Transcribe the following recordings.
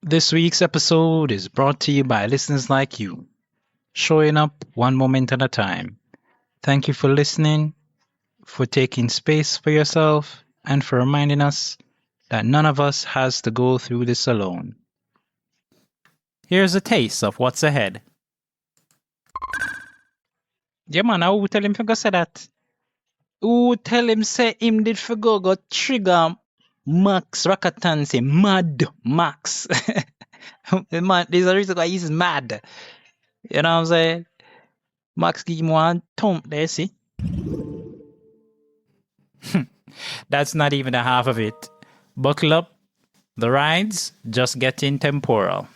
This week's episode is brought to you by listeners like you, showing up one moment at a time. Thank you for listening, for taking space for yourself, and for reminding us that none of us has to go through this alone. Here's a taste of what's ahead. Yeah, man, I will tell him to go say that. Who tell him say him did for go trigger Max Rakatan say mad Max. Man, there's a reason why he's mad. You know what I'm saying? Max give him one thump there, see? That's not even a half of it. Buckle up. The ride's just getting temporal.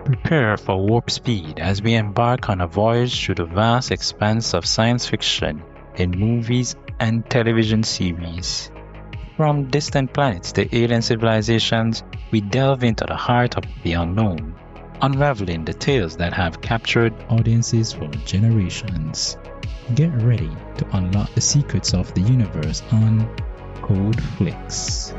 Prepare for warp speed as we embark on a voyage through the vast expanse of science fiction in movies and television series. From distant planets to alien civilizations, we delve into the heart of the unknown, unraveling the tales that have captured audiences for generations. Get ready to unlock the secrets of the universe on CodeFlix.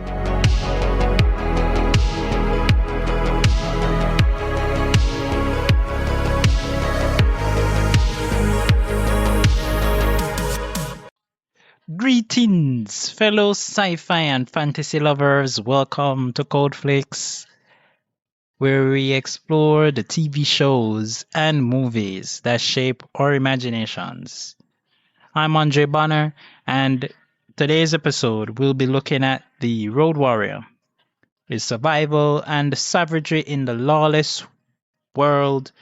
Greetings, fellow sci-fi and fantasy lovers. Welcome to CodeFlix, where we explore the TV shows and movies that shape our imaginations. I'm Andre Bonner, and today's episode we'll be looking at the Road Warrior, his survival and savagery in the lawless world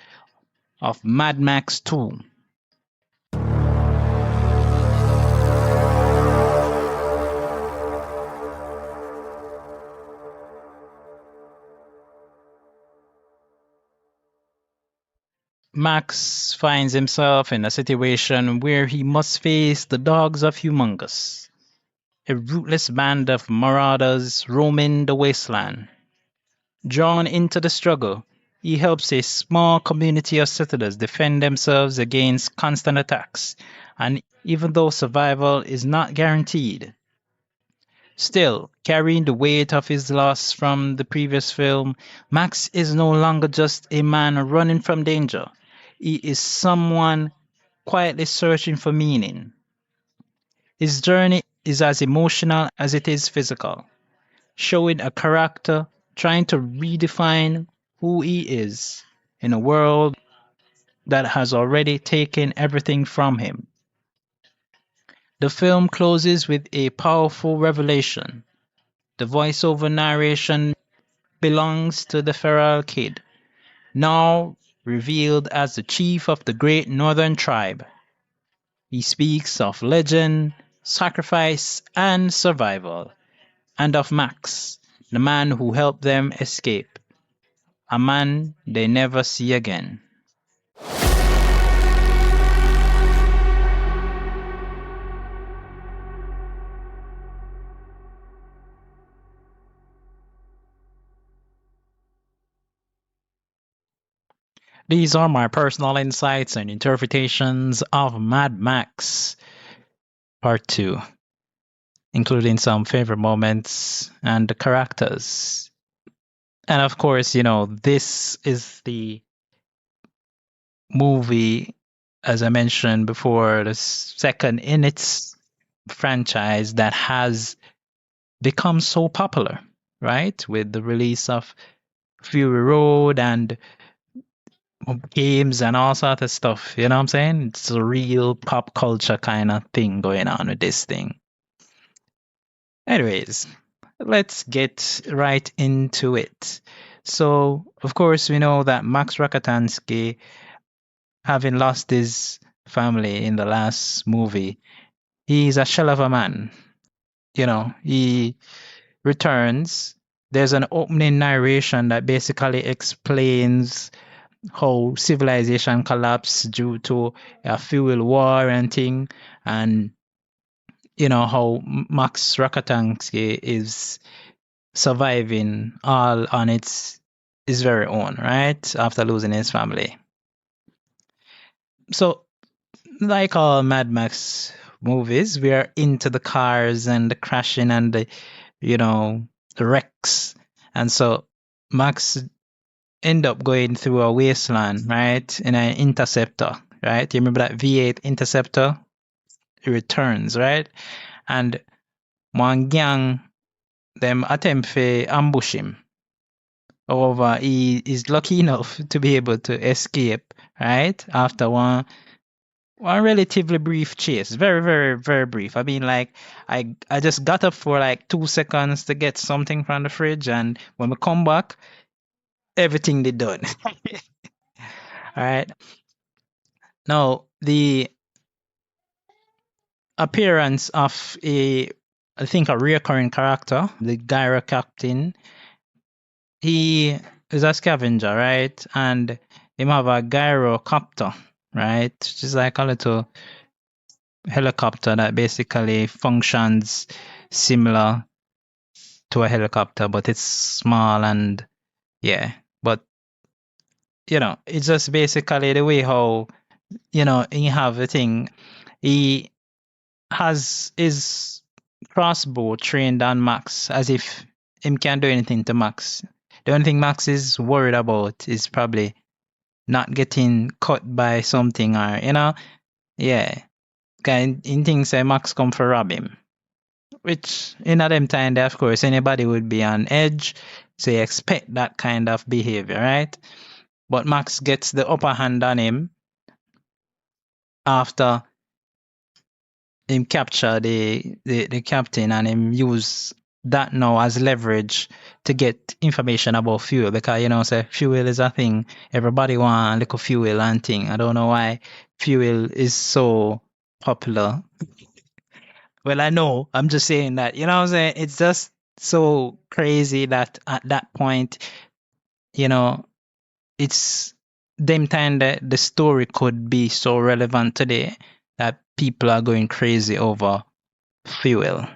of Mad Max 2. Max finds himself in a situation where he must face the dogs of Humongous, a ruthless band of marauders roaming the wasteland. Drawn into the struggle, he helps a small community of settlers defend themselves against constant attacks, and even though survival is not guaranteed, still carrying the weight of his loss from the previous film, Max is no longer just a man running from danger. He is someone quietly searching for meaning. His journey is as emotional as it is physical, showing a character trying to redefine who he is in a world that has already taken everything from him. The film closes with a powerful revelation. The voiceover narration belongs to the feral kid, now revealed as the chief of the great northern tribe. He speaks of legend, sacrifice, and survival, and of Max, the man who helped them escape, a man they never see again. These are my personal insights and interpretations of Mad Max Part 2, including some favorite moments and the characters. And of course, this is the movie, as I mentioned before, the second in its franchise that has become so popular, right? With the release of Fury Road and games and all sorts of stuff. You know what I'm saying? It's a real pop culture kind of thing going on with this thing. Anyways, let's get right into it. So, of course, we know that Max Rakatansky, having lost his family in the last movie, he's a shell of a man. He returns. There's an opening narration that basically explains how civilization collapsed due to a fuel war and thing, and how Max Rakatansky is surviving all on his very own, right? After losing his family. So like all Mad Max movies, we are into the cars and the crashing and the wrecks. And so Max end up going through a wasteland, right? In an interceptor, right? You remember that V8 interceptor? It returns, right? And one gang them attempt to ambush him. However, he is lucky enough to be able to escape, right? After one relatively brief chase. Very, very, very brief. I mean, like, I just got up for like 2 seconds to get something from the fridge, and when we come back, everything they done. All right. Now, the appearance of I think a recurring character, the gyro captain. He is a scavenger, right? And him have a gyrocopter, right? Which is like a little helicopter that basically functions similar to a helicopter, but it's small and yeah. But it's just basically the way how he have the thing. He has his crossbow trained on Max as if him can't do anything to Max. The only thing Max is worried about is probably not getting caught by something or yeah. In things say Max come for rob him. Which in a them time of course anybody would be on edge. So you expect that kind of behavior, right? But Max gets the upper hand on him after him capture the captain and him use that now as leverage to get information about fuel because say fuel is a thing. Everybody want a little fuel and thing. I don't know why fuel is so popular. Well, I know. I'm just saying that. You know what I'm saying? It's just so crazy that at that point, you know, it's them time that the story could be so relevant today that people are going crazy over fuel.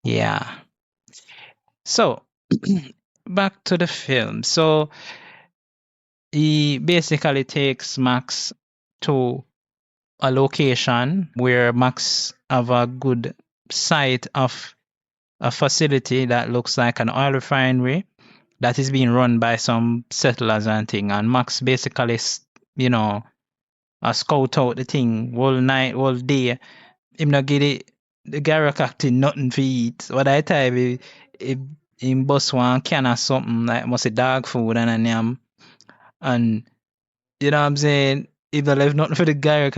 Yeah. So back to the film. So he basically takes Max to a location where Max have a good sight of a facility that looks like an oil refinery that is being run by some settlers and thing. And Max basically, a scout out the thing all night, all day. Him not get it, the Garrock acting nothing to eat. What I tell you, him bust one can of something like must a dog food and a yam. And you know what I'm saying? If they left nothing for the Garrock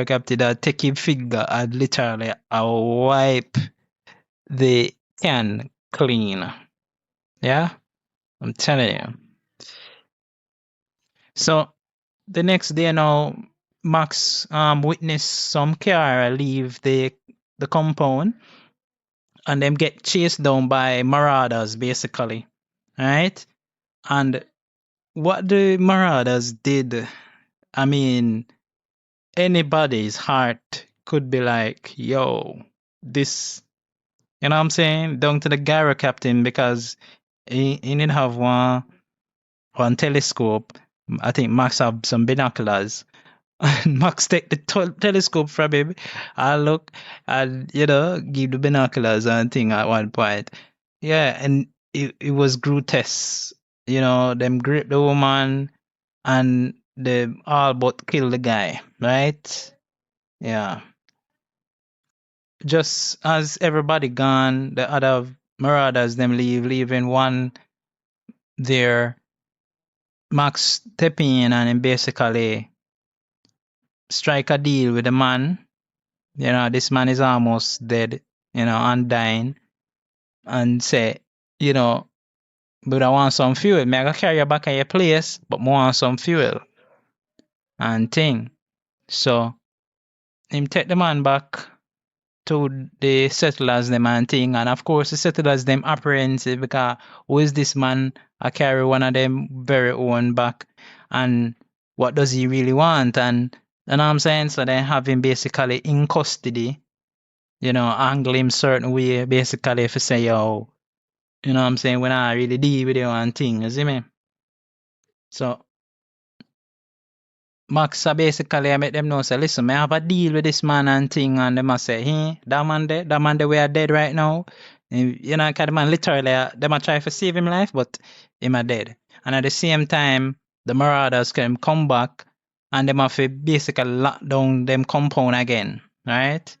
captain that take him finger and literally wipe the can clean. Yeah? I'm telling you. So the next day now, Max witnessed some car leave the compound and them get chased down by marauders basically. Right? And what the marauders did, I mean, anybody's heart could be like, yo, this, you know what I'm saying? Down to the gyro captain because he didn't have one telescope. I think Max have some binoculars. And Max take the telescope from him. I look and give the binoculars and thing at one point. Yeah, and it was grotesque. Them grip the woman and they all but kill the guy, right? Yeah. Just as everybody gone, the other marauders them leaving one there. Max step in and him basically strike a deal with the man. This man is almost dead, and dying. And say, but I want some fuel. Me I gotta carry you back at your place, but I want some fuel and thing. So him take the man back to the settlers them and thing. And of course the settlers them apprehensive because who is this man? I carry one of them very own back. And what does he really want? And you know what I'm saying? So they have him basically in custody, angle him certain way, basically if you say, yo, you know what I'm saying, when I really deal with you and thing, you see me? So Max basically I make them know say, listen, I have a deal with this man and thing, and them a say, hey, that man there we are dead right now. And, you know, 'cause the man literally them a try to save him life, but him a dead. And at the same time, the marauders can come back and them have to basically lock down them compound again, right?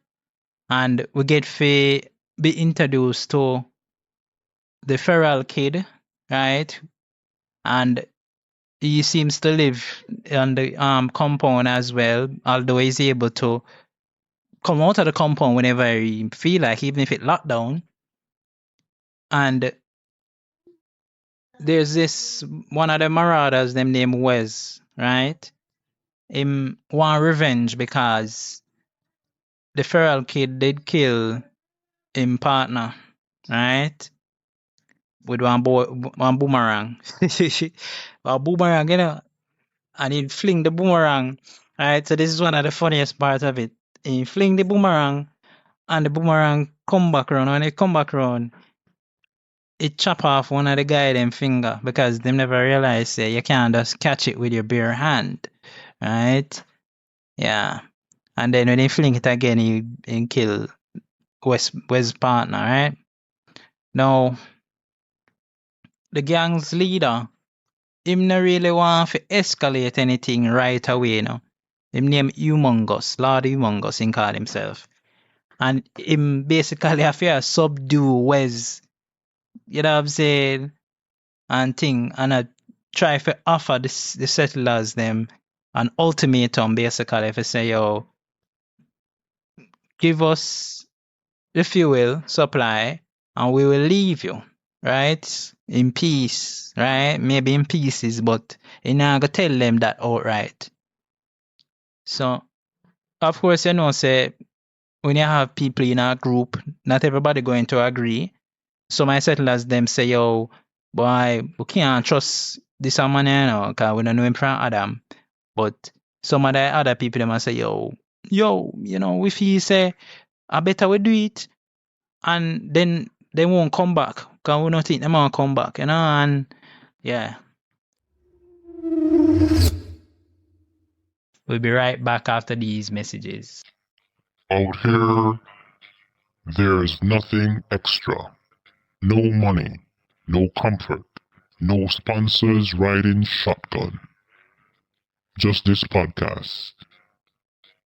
And we get to be introduced to the feral kid, right? And he seems to live on the compound as well, although he's able to come out of the compound whenever he feel like, even if it locked down. And there's this one of the marauders, them named Wes, right? Him want revenge because the feral kid did kill him partner, right? With one boomerang. A boomerang, you know, and he'd fling the boomerang. Right, so this is one of the funniest parts of it. He fling the boomerang, and the boomerang come back around. When it come back around, it chop off one of the guy them finger because them never realize say you can't just catch it with your bare hand, right? Yeah, and then when he fling it again, he kill Wes partner, right? Now the gang's leader, him no really want to escalate anything right away, you know. Him name Humongous, Lord Humongous, he call himself. And him basically have to subdue Wes, you know what I'm saying, and thing, and I try to offer the settlers them an ultimatum basically if I say, yo, give us the fuel supply and we will leave you, right? In peace, right? Maybe in pieces, but you're not gonna tell them that outright. So of course, you know, say when you have people in a group, not everybody going to agree. So my settlers them say, yo, boy, we can't trust this man, you know, because we don't know him from Adam. But some of the other people them a say, yo, you know, if he say, I better we do it, and then they won't come back, because we don't think they won't come back, you know, and yeah. We'll be right back after these messages. Out here, there's nothing extra. No money, no comfort, no sponsors riding shotgun. Just this podcast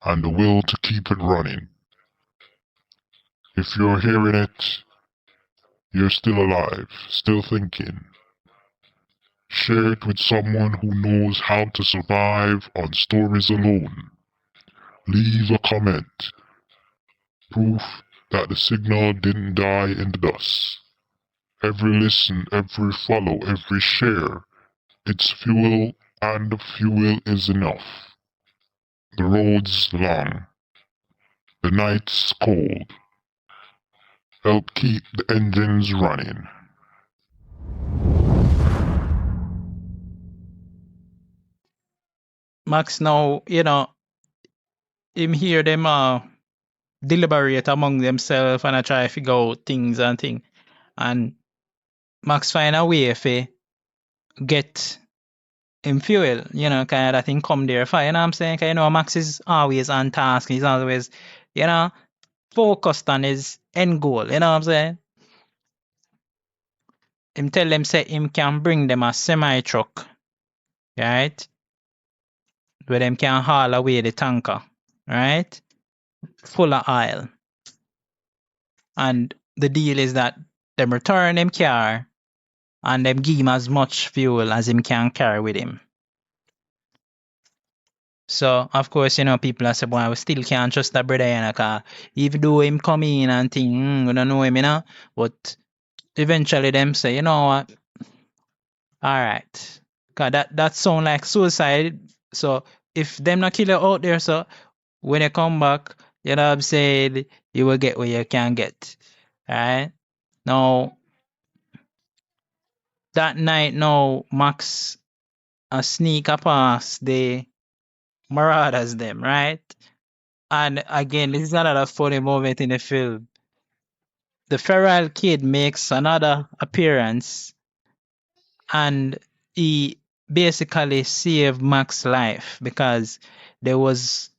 and the will to keep it running. If you're hearing it, you're still alive, still thinking. Share it with someone who knows how to survive on stories alone. Leave a comment. Proof that the signal didn't die in the dust. Every listen, every follow, every share, it's fuel, and the fuel is enough. The road's long. The night's cold. Help keep the engines running. Max now, you know, him hear them deliberate among themselves and I try to figure out things and thing. And Max find a way to get him fuel, you know, kind of that thing come there for, you know what I'm saying? Because, you know, Max is always on task. He's always, you know, focused on his end goal, you know what I'm saying? Him tell them say him can bring them a semi-truck, right? Where them can haul away the tanker, right? Full of oil. And the deal is that them return him car and them give him as much fuel as him can carry with him. So, of course, you know, people are saying, boy, we still can't trust that brother, you know, because even though him come in and think, we don't know him, you know, but eventually them say, you know what, all right, because that sound like suicide. So, if them not kill you out there, so when you come back, you know what I'm saying, you will get what you can get, all right? Now, that night, now, Max sneak up past the marauders them, right? And again, this is another funny moment in the film. The feral kid makes another appearance and he basically saved Max's life because there was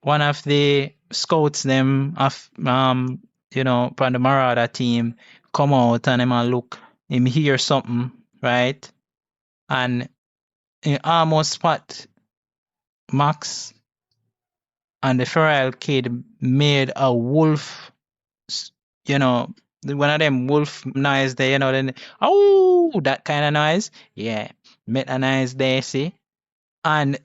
one of the scouts them of from the Marauder team come out and him a look, him hear something, right? And he almost spot Max, and the feral kid made a wolf, you know, one of them wolf noise there, then oh, that kind of noise. Yeah, made a noise there, see? And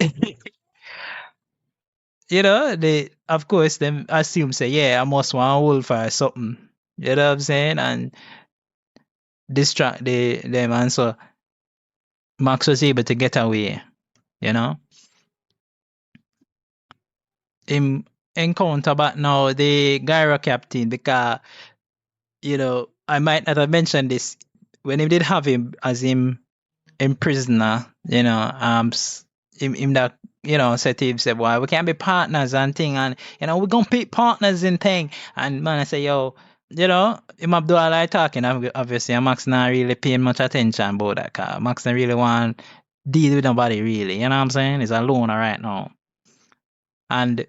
they of course them assume say, yeah, I must want a wolf or something. You know what I'm saying? And distract them, and so Max was able to get away, you know. Him encounter back now the gyro captain because I might not have mentioned this when he did have him as him prisoner, him that said to him, said, "Boy, we can't be partners and thing, and we're gonna be partners in thing." And man, I say, "Yo, him Abdul like talking. Obviously, and Max not really paying much attention about that. Cause Max don't really want deal with nobody really. You know what I'm saying? He's alone right now. And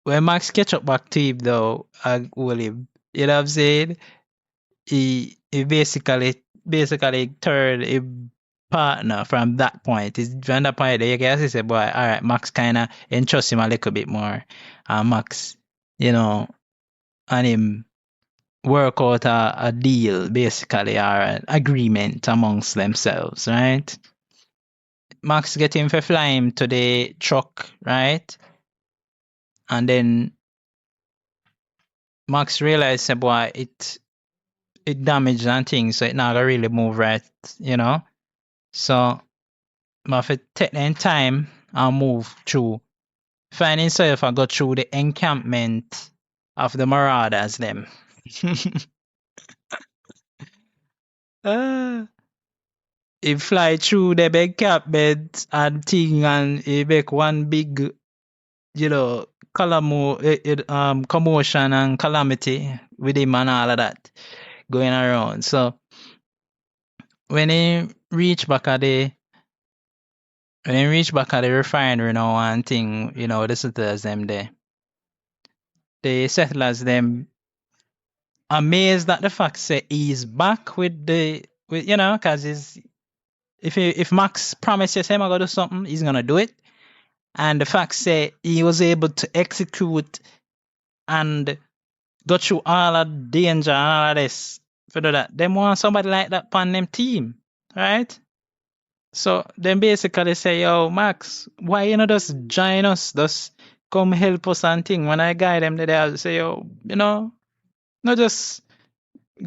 when Max catch up back to him though, will him, you know what I'm saying? He basically turned a partner from that point. It's from that point there, you guys he said, boy, all right, Max kinda entrust him a little bit more. And Max, and him work out a deal basically, or an agreement amongst themselves, right? Max get him for fly him to the truck, right? And then Max realized, say, boy, it damaged and things, so it not gonna really move right, So I have to take the time and move through. Find himself and go through the encampment of the marauders them. He fly through the encampment and thing, and he make one big, commotion and calamity with him and all of that going around. So when he reach back at the refinery now and thing, the settlers them there. The settlers them amazed at the fact say he's back with because if Max promises him I gotta do something, he's gonna do it. And the fact say he was able to execute and go through all of danger and all of this for do that. Them want somebody like that on them team, right? So then basically say, yo, Max, why you not just join us? Just come help us and thing. When I guide them there, I'll say, yo, not just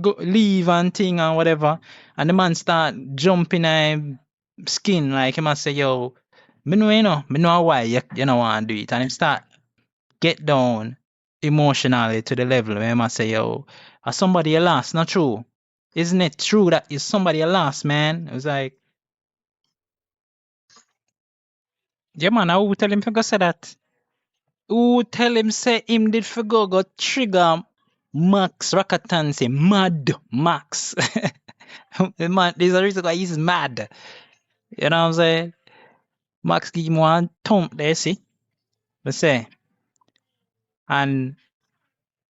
go leave and thing and whatever. And the man start jumping in skin like he must say, yo, me know why you know want to do it. And him start get down emotionally to the level where he must say, yo, are somebody you lost? Not true. Isn't it true that is somebody you lost, man? It was like, yeah, man, I will tell him to go say that. Who tell him say him did for go trigger Max Rakatan say mad Max. Man, there's a reason why he's mad. You know what I'm saying? Max give him one thump there, see? Let's say. And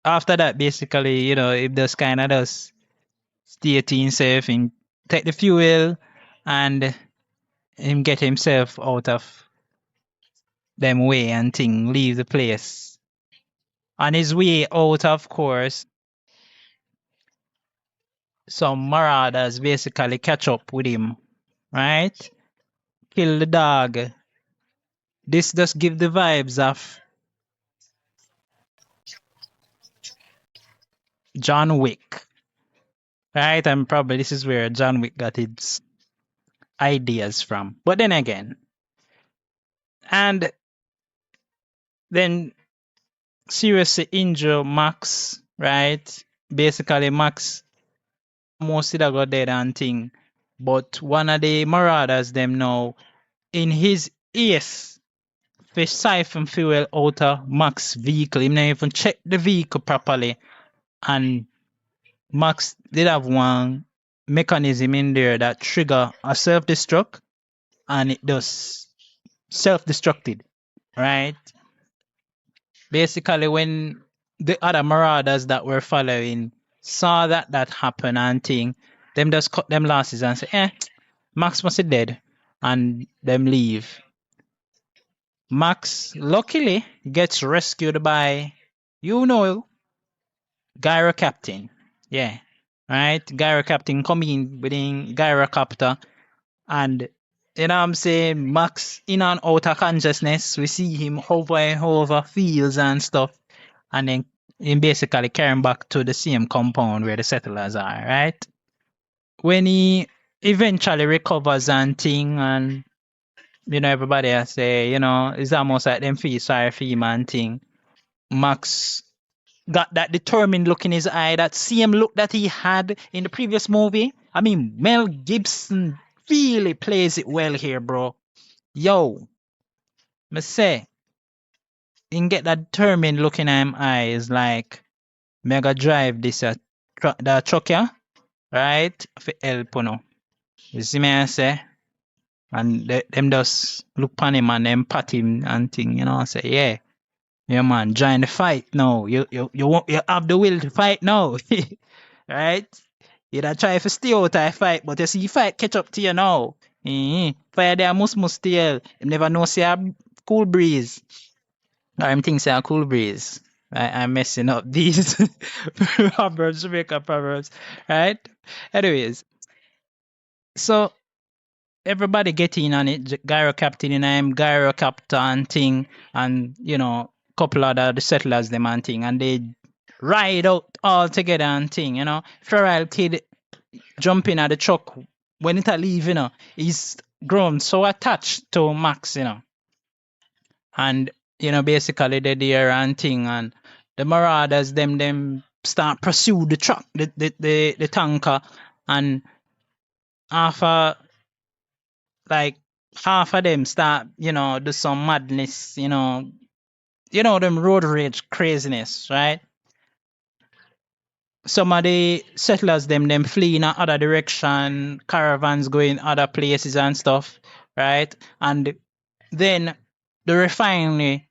after that, basically, if this kind of does stay to himself and take the fuel and him get himself out of them way and thing, leave the place. On his way out, of course, some marauders basically catch up with him, right? Kill the dog. This just give the vibes of John Wick, right? And probably this is where John Wick got its ideas from. But then again, and then seriously injure Max, right? Basically, Max mostly that got dead and thing. But one of the marauders them now in his ears fish siphon fuel out of Max vehicle. He never even check the vehicle properly. And Max did have one mechanism in there that trigger a self-destruct. and it does self-destructed, right? Basically, when the other marauders that were following saw that happen and thing, them just cut them losses and say, Max must be dead, and them leave. Max luckily gets rescued by, Gyro Captain. Yeah, right? Gyro Captain come in within Gyrocopter, and what I'm saying, Max in and out of consciousness, we see him hover and over fields and stuff, and then him basically carrying back to the same compound where the settlers are, right? When he eventually recovers and thing, and everybody I say, it's almost like them feel sorry for him and thing. Max got that determined look in his eye, that same look that he had in the previous movie. I mean, Mel Gibson really plays it well here, bro. Yo, me say, he get that determined look in him eyes, like mega drive this the truck, yeah, right? For help, You see me I say? And them just look on him and them pat him and thing, I say, yeah man, join the fight now. You have the will to fight now. Right? You da try to stay out of fight, but you see fight catch up to you now. Fire there must steal. You never know say a cool breeze. Or him think say a cool breeze. I'm messing up these proverbs, Jamaica proverbs. Right? Anyways, so everybody get in on it. Gyro Captain in him, Gyro Captain thing, and couple other the settlers them and thing, and they ride out all together and thing, Feral Kid jumping at the truck when it a leave, he's grown so attached to Max, and basically they're there and thing, and the marauders them start pursue the truck, the tanker, and after like half of them start, do some madness, them road rage craziness, right? Some of the settlers them flee in other direction, caravans going other places and stuff, right? And then the refinery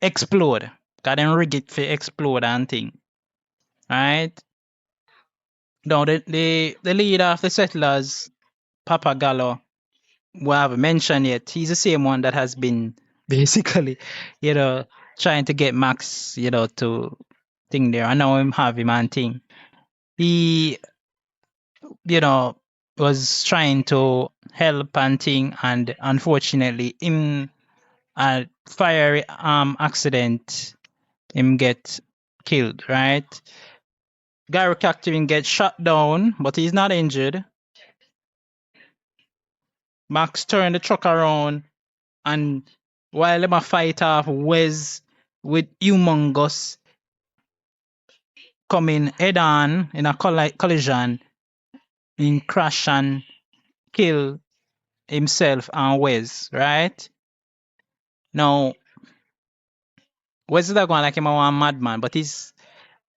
explode. Got them rig it for explode and thing. Right? Now the leader of the settlers, Papa Gallo, we haven't mentioned yet, he's the same one that has been basically, trying to get Max, to thing there. I know him have him and thing. He, was trying to help and thing, and unfortunately, in a fire accident, him get killed, right? Gary Captain gets shot down, but he's not injured. Max turned the truck around, and while them a fight off Wes with Humongous coming head on in a collision, in crash and kill himself and Wes, right? Now, Wes is not going like him a one madman, but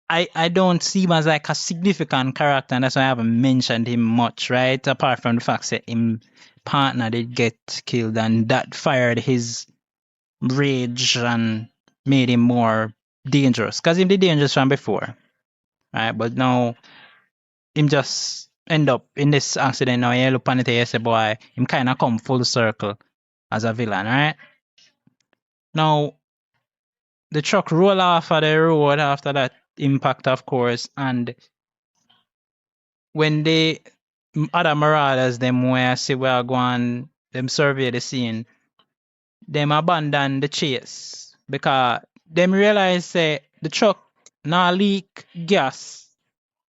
I don't see him as like a significant character, and that's why I haven't mentioned him much, right? Apart from the fact that him partner did get killed, and that fired his rage and made him more dangerous. Because him did dangerous from before, right? But now him just end up in this accident. Now you look on it and say, boy, him kind of come full circle as a villain, right? Now the truck roll off of the road after that impact, of course, and when the other marauders them where see where going, them survey the scene, them abandon the chase because them realize say the truck not leak gas,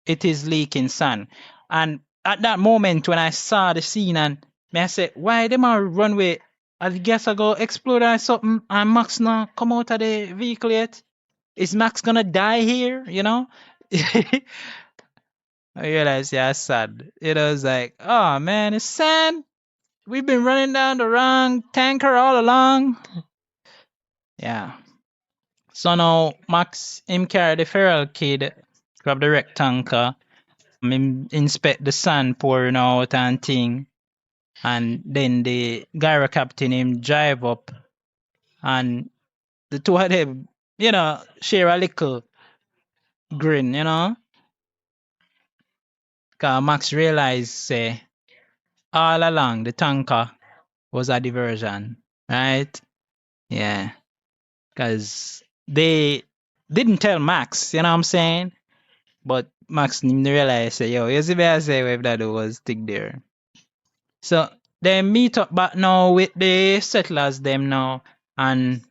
it is leaking sand. And at that moment when I saw the scene, and I said, why them a run with the gas I go explode or something, and Max not come out of the vehicle yet? Is Max gonna die here? I realized, yeah, it's sad. It was like, oh man, it's sad. We've been running down the wrong tanker all along. Yeah. So now Max him carry the feral kid, grab the wreck tanker, him inspect the sand pouring out and thing. and then the gyro captain him drive up, and the two of them, share a little grin, Cause Max realized, say, all along the tanker was a diversion, right? Yeah, cause they didn't tell Max, you know what I'm saying? But Max didn't realize, say, yo, you see me I say if that was stick there. So they meet up back now with the settlers them now, and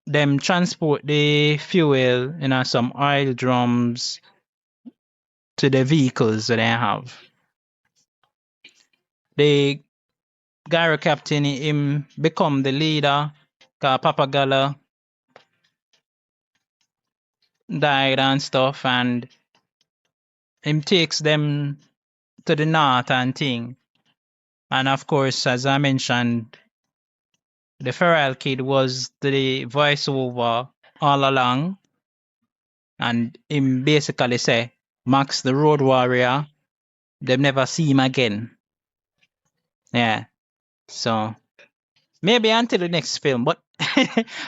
them transport the fuel in some oil drums to the vehicles that they have. The gyro captain him become the leader, cause Papa Gala died and stuff, and him takes them to the north and thing. And of course, as I mentioned, the feral kid was the voiceover all along, and him basically say, Max the road warrior, them never see him again. Yeah. So maybe until the next film, but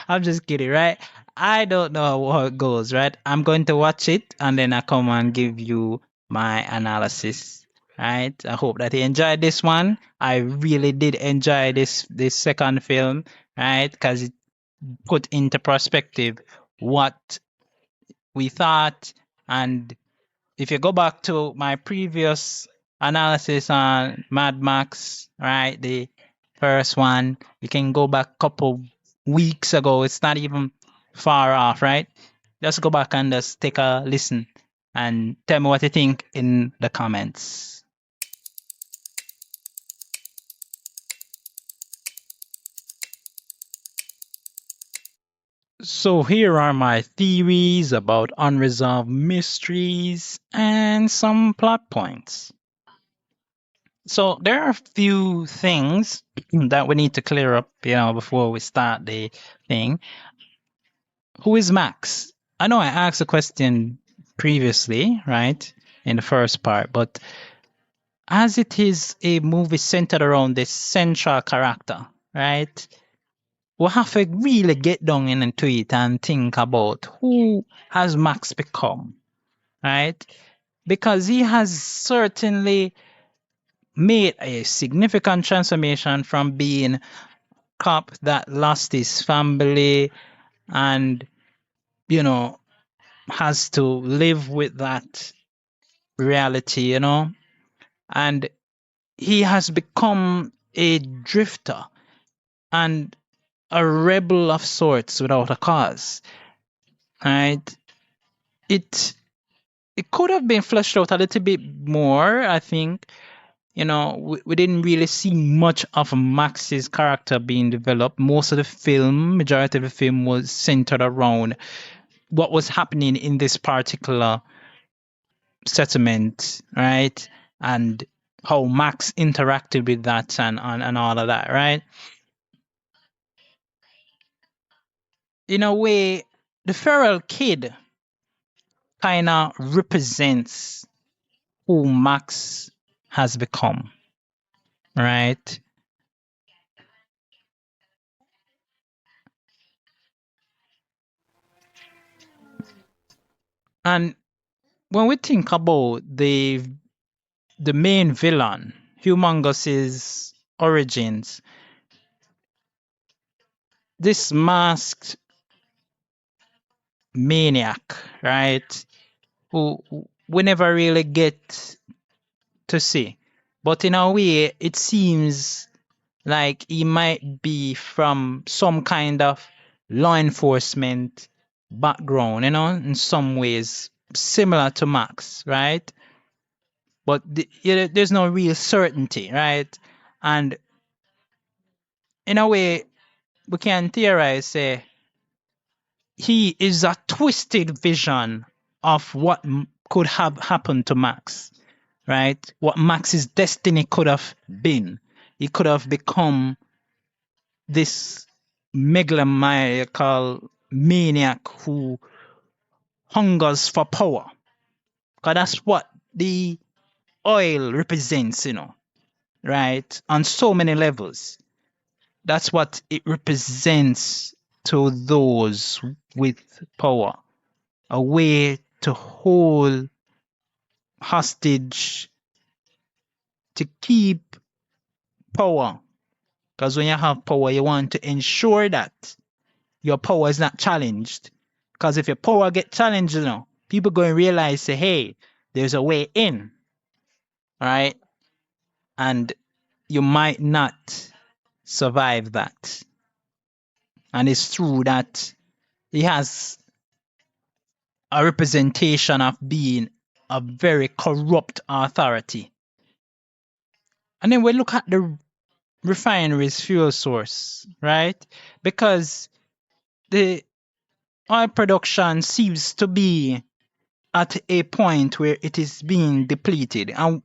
I'm just kidding, right? I don't know how it goes, right? I'm going to watch it and then I come and give you my analysis. Right? I hope that you enjoyed this one. I really did enjoy this second film, right? Because it put into perspective what we thought. And if you go back to my previous analysis on Mad Max, right, the first one, you can go back a couple weeks ago. It's not even far off, right? Just go back and just take a listen and tell me what you think in the comments. So here are my theories about unresolved mysteries and some plot points. So there are a few things that we need to clear up, before we start the thing. Who is Max? I know I asked a question previously, right, in the first part, but as it is a movie centered around this central character, right, we'll have to really get down into it and think about who has Max become, right? Because he has certainly made a significant transformation from being cop that lost his family and has to live with that reality, and he has become a drifter and a rebel of sorts without a cause, right? It could have been fleshed out a little bit more, I think. We didn't really see much of Max's character being developed. Most of the film, majority of the film was centered around what was happening in this particular settlement, right? And how Max interacted with that and all of that, right? In a way, the feral kid kind of represents who Max has become, right? And when we think about the main villain, Humongous's origins, this masked maniac, right? Who we never really get to see. But in a way, it seems like he might be from some kind of law enforcement background, in some ways similar to Max, right? But there's no real certainty, right? And in a way, we can theorize, say, he is a twisted vision of what could have happened to Max, right? What Max's destiny could have been. He could have become this megalomaniacal maniac who hungers for power. Because that's what the oil represents, right? On so many levels. That's what it represents to those with power. A way to hold hostage, to keep power. Because when you have power, you want to ensure that your power is not challenged. Because if your power get challenged, people going to realize, say, hey, there's a way in, right? And you might not survive that. And it's true that he has a representation of being a very corrupt authority. And then we look at the refinery's fuel source, right? Because the oil production seems to be at a point where it is being depleted. And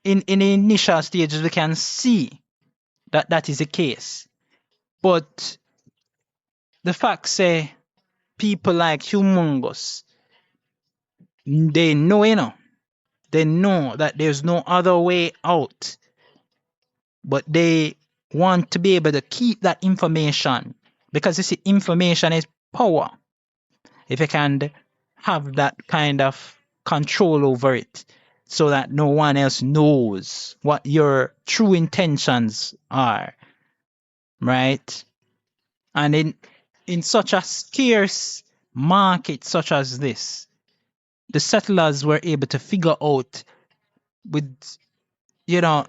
in the initial stages, we can see that that is the case. But the fact say people like Humongous, they know, they know that there's no other way out, but they want to be able to keep that information because you see, information is power. If you can have that kind of control over it so that no one else knows what your true intentions are, right? And in such a scarce market such as this, the settlers were able to figure out with, you know,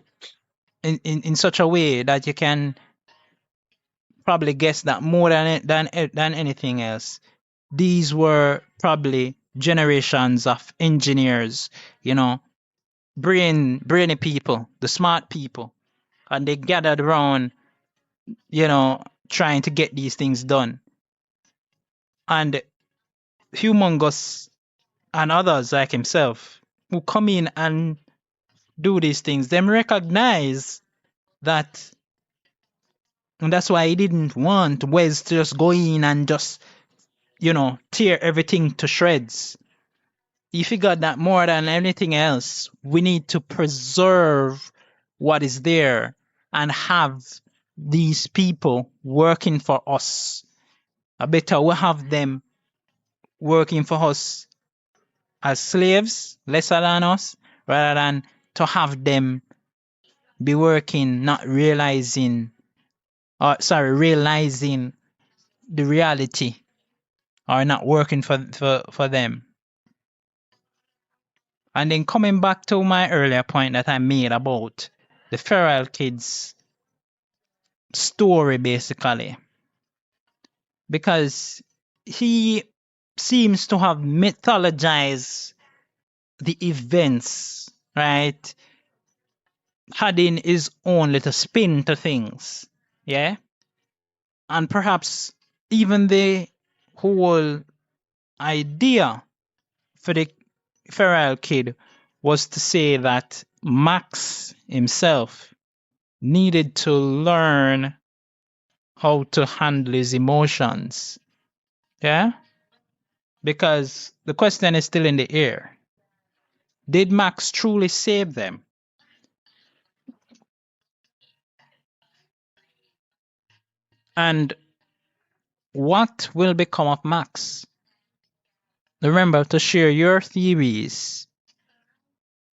in such a way that you can probably guess that more than anything else, these were probably generations of engineers, brainy people, the smart people, and they gathered around, trying to get these things done. And Humongous and others like himself who come in and do these things, them recognize that, and that's why he didn't want Wes to just go in and just, tear everything to shreds. He figured that more than anything else, we need to preserve what is there and have these people working for us. I better we have them working for us as slaves, lesser than us, rather than to have them be working, not realizing, realizing the reality, or not working for them. And then coming back to my earlier point that I made about the feral kid's story, basically, because he seems to have mythologized the events, right? Adding his own little spin to things, yeah? And perhaps even the whole idea for the feral kid was to say that Max himself needed to learn how to handle his emotions. Yeah? Because the question is still in the air. Did Max truly save them? And what will become of Max? Remember to share your theories,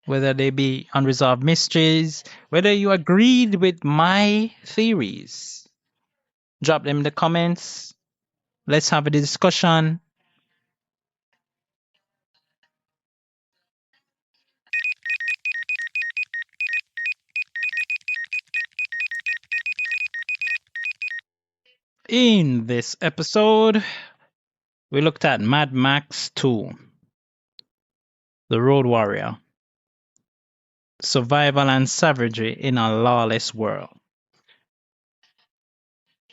whether they be unresolved mysteries, whether you agreed with my theories. Drop them in the comments. Let's have a discussion. In this episode, we looked at Mad Max 2, The Road Warrior, Survival and Savagery in a Lawless World.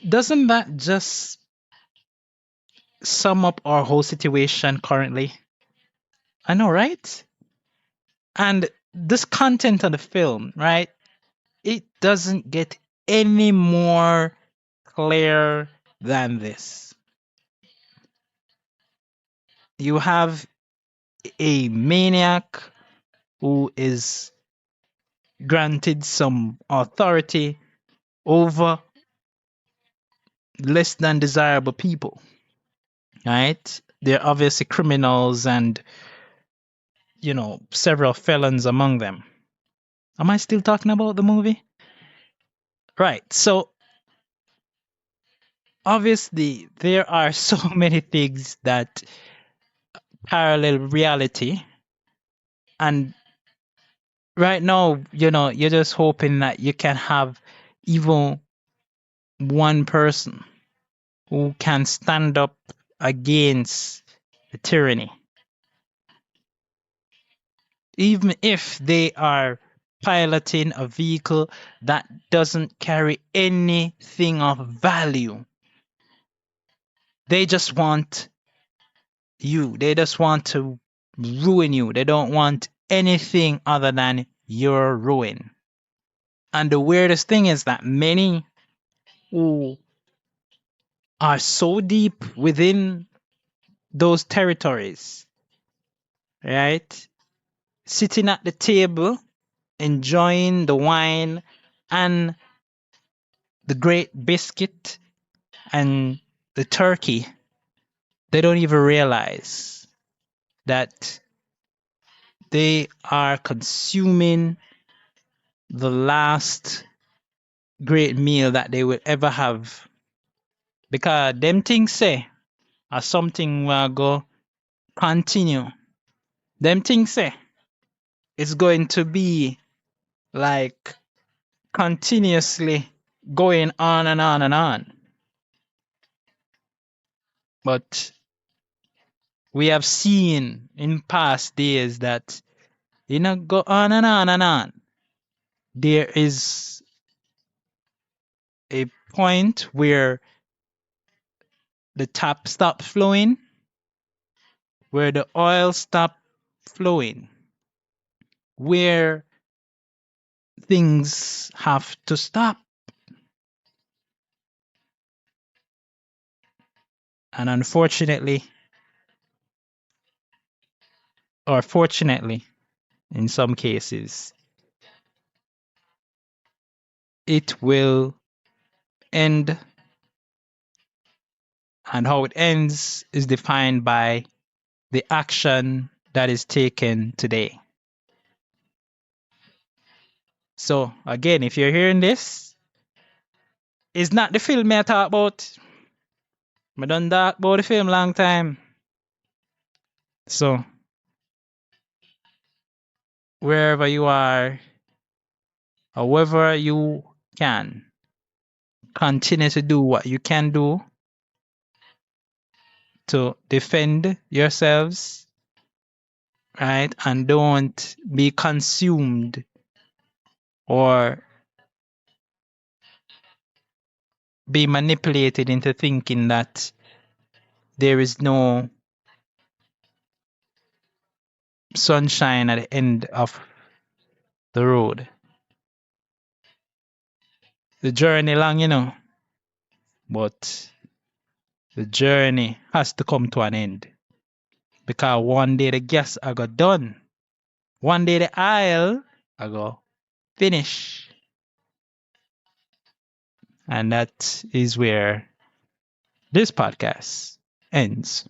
Doesn't that just sum up our whole situation currently? I know, right? And this content of the film, right? It doesn't get any more clear than this. You have a maniac who is granted some authority over less than desirable people, right? They're obviously criminals and, several felons among them. Am I still talking about the movie? Right. So obviously there are so many things that parallel reality, and right now, you're just hoping that you can have even one person who can stand up against the tyranny, even if they are piloting a vehicle that doesn't carry anything of value. They just want you. They just want to ruin you. They don't want anything other than your ruin. And the weirdest thing is that many who are so deep within those territories, right? Sitting at the table, enjoying the wine and the great biscuit and the turkey, they don't even realize that they are consuming the last great meal that they will ever have. Because them things say are something will go continue. Them things say it's going to be like continuously going on and on and on. But we have seen in past days that go on and on and on. There is a point where the tap stops flowing, where the oil stops flowing, where things have to stop. And unfortunately, or fortunately, in some cases, it will end, and how it ends is defined by the action that is taken today. So again, if you're hearing this, it's not the film I talk about. I done talk about the film long time. So wherever you are, however you can, continue to do what you can do to defend yourselves, right? And don't be consumed or be manipulated into thinking that there is no sunshine at the end of the road. The journey long, but the journey has to come to an end. Because one day the gas I got done. One day the aisle I go finish. And that is where this podcast ends.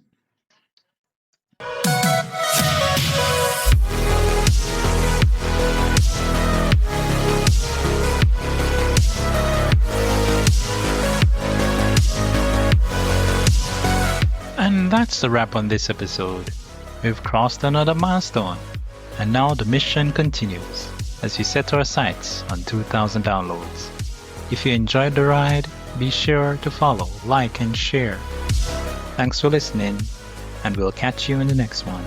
And that's the wrap on this episode. We've crossed another milestone, and now the mission continues as we set our sights on 2,000 downloads. If you enjoyed the ride, be sure to follow, like, and share. Thanks for listening, and we'll catch you in the next one.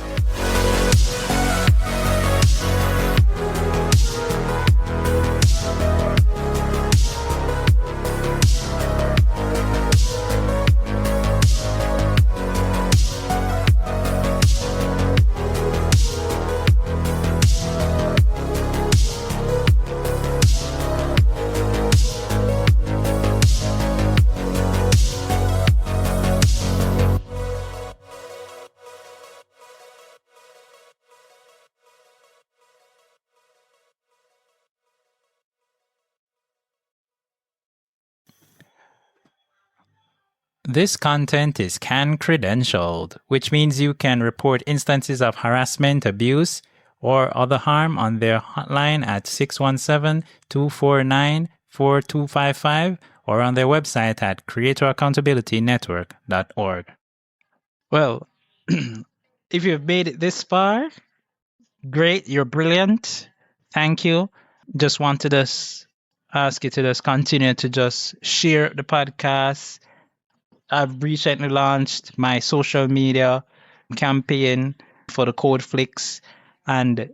This content is CAN credentialed, which means you can report instances of harassment, abuse, or other harm on their hotline at 617-249-4255 or on their website at creatoraccountabilitynetwork.org. Well, if you've made it this far, great, you're brilliant. Thank you. Just wanted to ask you to just continue to just share the podcast. I've recently launched my social media campaign for the CodeFlix, and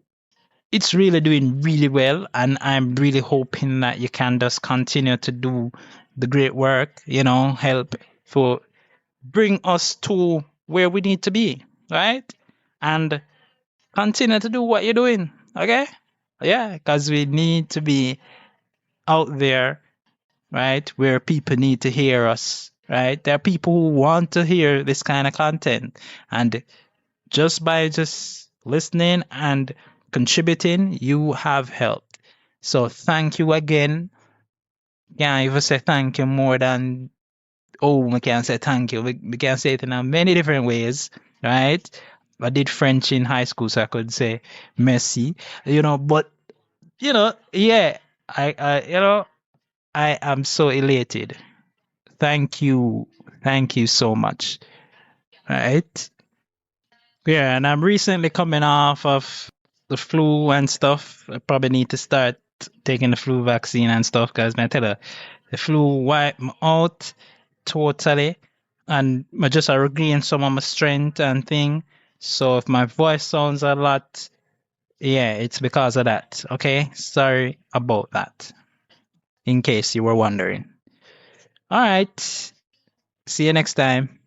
it's really doing really well. And I'm really hoping that you can just continue to do the great work, help for bring us to where we need to be, right? And continue to do what you're doing, okay? Yeah, because we need to be out there, right? Where people need to hear us, right? There are people who want to hear this kind of content. And just by just listening and contributing, you have helped. So thank you again. Can't even say thank you more than, oh, we can say thank you. We can say it in many different ways, right? I did French in high school, so I could say merci, but, yeah, I am so elated. Thank you. Thank you so much. Right? Yeah, and I'm recently coming off of the flu and stuff. I probably need to start taking the flu vaccine and stuff because I tell you, the flu wiped me out totally. And I just regain some of my strength and thing. So if my voice sounds a lot, yeah, it's because of that. Okay? Sorry about that. In case you were wondering. All right. See you next time.